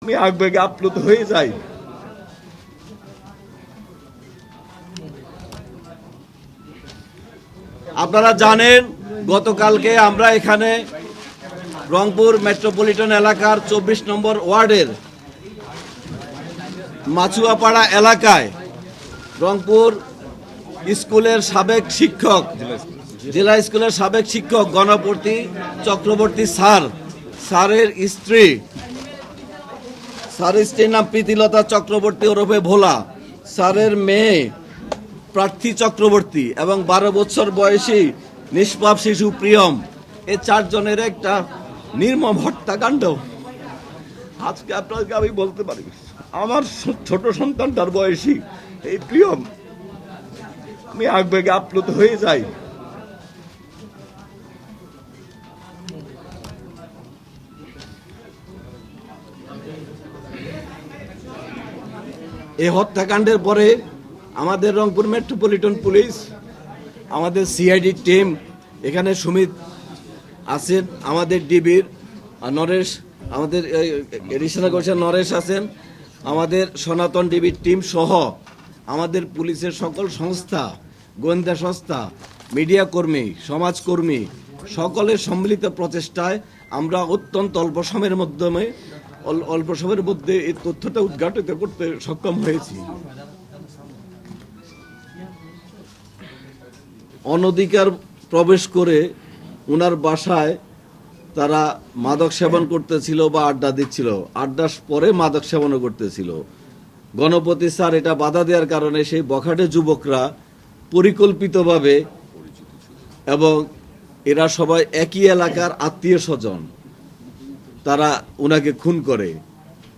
আমি আবেগে আপ্লুত হয়ে যাই। আপনারা জানেন গতকালকে আমরা এখানে রংপুর মেট্রোপলিটন এলাকার 24 নম্বর ওয়ার্ডের মাছুয়াপাড়া এলাকায় রংপুর স্কুলের সাবেক শিক্ষক, জেলা স্কুলের সাবেক শিক্ষক গণপতি চক্রবর্তী স্যারের স্ত্রীর নাম প্রীতিলতা চক্রবর্তী ওরফে ভোলা, স্যারের মেয়ে প্রার্থী চক্রবর্তী এবং 12 বছর বয়সী নিষ্পাপ শিশু প্রিয়ম, এই 4 জনের একটা নির্মম হত্যাকাণ্ড। আজকে আপনাকে আমি বলতে পারি, আমার ছোট সন্তানটার বয়সী এই প্রিয়ম, আমি আবেগে আপ্লুত হয়ে যাই। এই হত্যাকাণ্ডের পরে আমাদের রংপুর মেট্রোপলিটন পুলিশ, আমাদের সিআইডি টিম, এখানে সুমিত আছেন, আমাদের ডিবির নরেশ, আমাদের এডিশনাল কমিশনার নরেশ আছেন, আমাদের সনাতন ডিবির টিম সহ আমাদের পুলিশের সকল সংস্থা, গোয়েন্দা সংস্থা, মিডিয়া কর্মী, সমাজকর্মী সকলের সম্মিলিত প্রচেষ্টায় আমরা অত্যন্ত অল্প সময়ের মধ্যে এই তথ্যটা উদ্ঘাটিত করতে সক্ষম হয়েছি। অনধিকার প্রবেশ করে ওনার বাসায় তারা মাদক সেবন করতেছিল বা আড্ডা দিচ্ছিল, আড্ডার পরে মাদক সেবনও করতেছিল। গণপতি স্যার এটা বাধা দেওয়ার কারণে সেই বখাটে যুবকরা পরিকল্পিতভাবে, এবং এরা সবাই একই এলাকার আত্মীয় স্বজন, তারা ওনাকে খুন করে।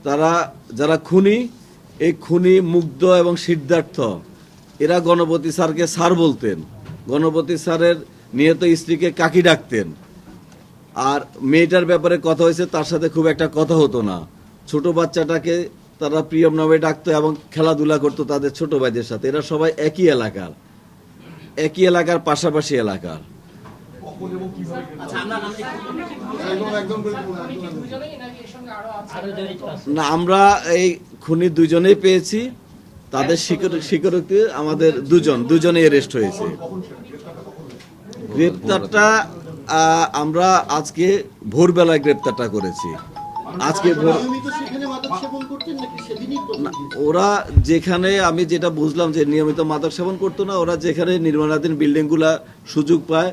তারা যারা খুনি, এই খুনি মুগ্ধ এবং সিদ্ধার্থ, এরা গণপতি স্যারকে স্যার বলতেন, গণপতি স্যারের নিহত স্ত্রীকে কাকি ডাকতেন। আর মেয়েটার ব্যাপারে কথা হয়েছে, তার সাথে খুব একটা কথা হতো না। ছোট বাচ্চাটাকে তারা প্রিয়ম নামে ডাকতো এবং খেলাধুলা করতো তাদের ছোট ভাইদের সাথে। এরা সবাই একই এলাকার পাশাপাশি এলাকার। না, আমরা এই খুনি 2 জনেই পেয়েছি, তাদের স্বীকারোক্তি আমাদের দুজনে অ্যারেস্ট হয়েছে। গ্রেপ্তারটা আমরা আজকে ভোরবেলায় গ্রেপ্তারটা করেছি। আজকে ওরা যেখানে, আমি যেটা বুঝলাম যে নিয়মিত মাদক সেবন করতো না, ওরা যেখানে নির্মাণাধীন বিল্ডিংগুলা সুযোগ পায়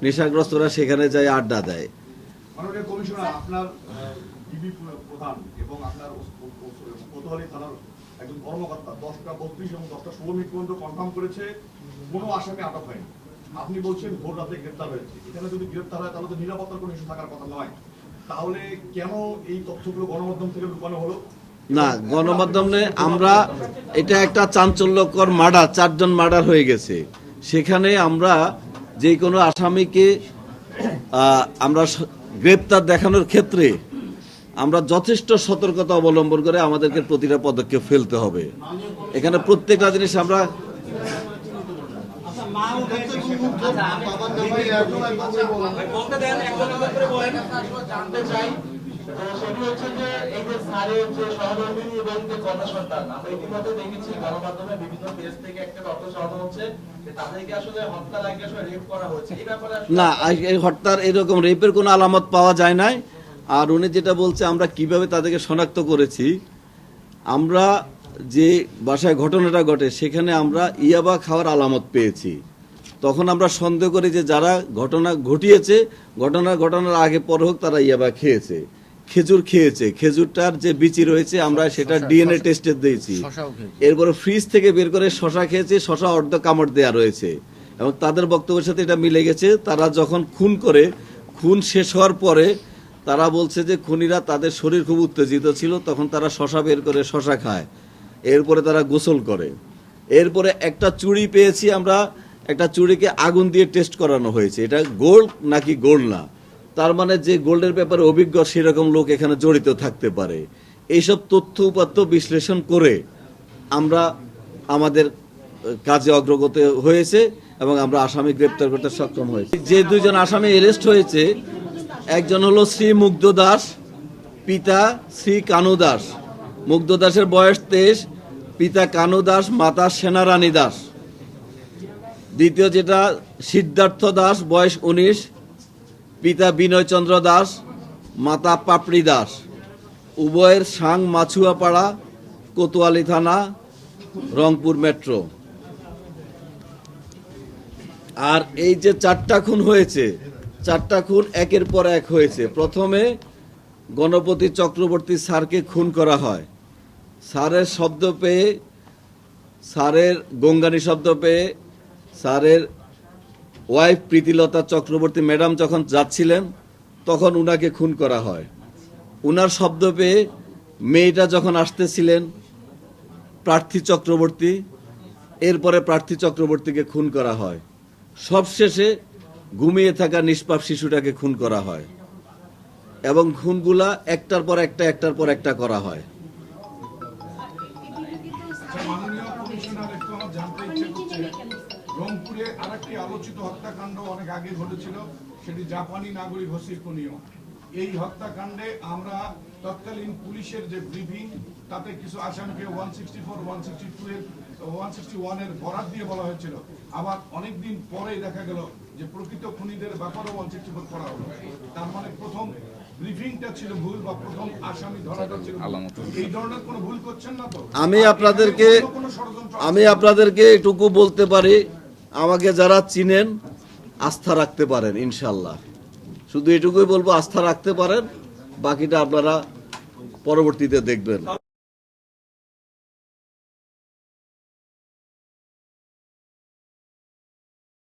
নেশাগ্রস্তরা সেখানে যায় আড্ডা দেয়। একজন কর্মকর্তা 10টা 32 এবং 10টা 16 মিনিট পর্যন্ত কনফার্ম করেছে কোনো আসামি আটক হয়নি। আপনি বলছেন ভোর রাতে গ্রেপ্তার হয়েছে। এখানে যদি গ্রেপ্তার হয় তাহলে তো নিরাপত্তার কোনো ইস্যু থাকার কথা নয়। তাহলে কেন এই তথ্যগুলো গণমাধ্যম থেকে লুকানো হলো? না, গণমাধ্যমে আমরা, এটা একটা চাঞ্চল্যকর মার্ডার, 4 জন মার্ডার হয়ে গেছে। সেখানে আমরা যে কোনো আসামিকে আমরা গ্রেপ্তার দেখানোর ক্ষেত্রে আমরা যথেষ্ট সতর্কতা অবলম্বন করে আমাদেরকে প্রতিটা পদক্ষেপ ফেলতে হবে। এখানে প্রত্যেকটা জিনিস আমরা না, এই হত্যার এরকম রেপের কোনো আলামত পাওয়া যায় নাই। আর উনি যেটা বলছে আমরা কিভাবে তাদেরকে শনাক্ত করেছি, আমরা যে বাসায় ঘটনাটা ঘটে সেখানে আমরা ইয়াবা খাওয়ার আলামত পেয়েছি। তখন আমরা সন্দেহ করি যে যারা ঘটনা ঘটিয়েছে, ঘটনার আগে পর হোক তারা ইয়াবা খেয়েছে, খেজুর খেয়েছে, খেজুরটার যে বিচি রয়েছে আমরা সেটা ডিএনএ টেস্টে দিয়েছি। এরপরে ফ্রিজ থেকে বের করে শশা খেয়েছে, শশা অর্ধ কামড় দেওয়া রয়েছে এবং তাদের বক্তব্যের সাথে এটা মিলে গেছে। তারা যখন খুন শেষ হওয়ার পরে তারা বলছে যে খুনিরা, তাদের শরীর খুব উত্তেজিত ছিল, তখন তারা শশা বের করে শশা খায়, এরপরে তারা গোসল করে। এরপরে একটা চুড়ি পেয়েছি আমরা, একটা চুড়িকে আগুন দিয়ে টেস্ট করানো হয়েছে, এটা গোল্ড নাকি গোল্ড না। তার মানে যে গোল্ডের ব্যাপারে অভিজ্ঞ সেরকম লোক এখানে জড়িত থাকতে পারে। এইসব তথ্য উপাত্ত বিশ্লেষণ করে আমরা আমাদের কাজে অগ্রগতি হয়েছে এবং আমরা আসামি গ্রেপ্তার করতে সক্ষম হয়েছি। যে 2 জন আসামি অ্যারেস্ট হয়েছে, একজন হলো শ্রী মুগ্ধ দাস, পিতা শ্রী কানু দাস। মুগ্ধ দাসের বয়স 23, পিতা কানু দাস, মাতা সেনারানী দাস। দ্বিতীয় যেটা সিদ্ধার্থ দাস, বয়স 19, পিতা বিনয়চন্দ্র দাস, মাতা পাপড়ি দাস। উভয়ের সাং মাছুয়াপাড়া, কোতোয়ালি থানা, রংপুর মেট্রো। আর এই যে 4টা খুন হয়েছে, 4টা খুন একের পর এক হয়েছে। প্রথমে গণপতি চক্রবর্তী স্যারকে খুন করা হয়। স্যারের শব্দ পেয়ে, স্যারের গঙ্গানি শব্দ পেয়ে স্যারের ওয়াইফ প্রীতিলতা চক্রবর্তী ম্যাডাম যখন যাচ্ছিলেন তখন উনাকে খুন করা হয়। উনার শব্দ পেয়ে মেয়েটা যখন আসতেছিলেন প্রার্থী চক্রবর্তী, এরপরে প্রার্থী চক্রবর্তীকে খুন করা হয়। সবশেষে ঘুমিয়ে থাকা নিষ্পাপ শিশুটাকে খুন করা হয় এবং খুনগুলা একটার পর একটা করা হয়। আচ্ছা, মাননীয় কমিশনার, একটু আমার জানতে ইচ্ছে করছে, রংপুরে আরেকটি আলোচিত হত্যাকাণ্ড অনেক আগে ঘটেছিল, সেটি জাপানি নাগরিক হসিকনীয়। এই হত্যাকাণ্ডে আমরা তৎকালীন পুলিশের যে ব্রিফিং, তাতে কিছু আসামিকে 164, 162 এর 161 এর বরাত দিয়ে বলা হয়েছিল। আবার অনেকদিন পরেই দেখা গেল যে প্রকৃত খুনিদের ব্যাপারেও 164 করা হলো। তার মানে প্রথম ব্রিফিংটা ছিল ভুল, বা প্রথম আসামি ধরাটা ছিল ভুল। এই ধরনের কোনো ভুল করছেন না তো? আমি আপনাদেরকে এটুকু বলতে পারি, আমাকে যারা চিনেন আস্থা রাখতে পারেন ইনশাল্লাহ। শুধু এটুকুই বলবো, আস্থা রাখতে পারেন, বাকিটা আপনারা পরবর্তীতে দেখবেন।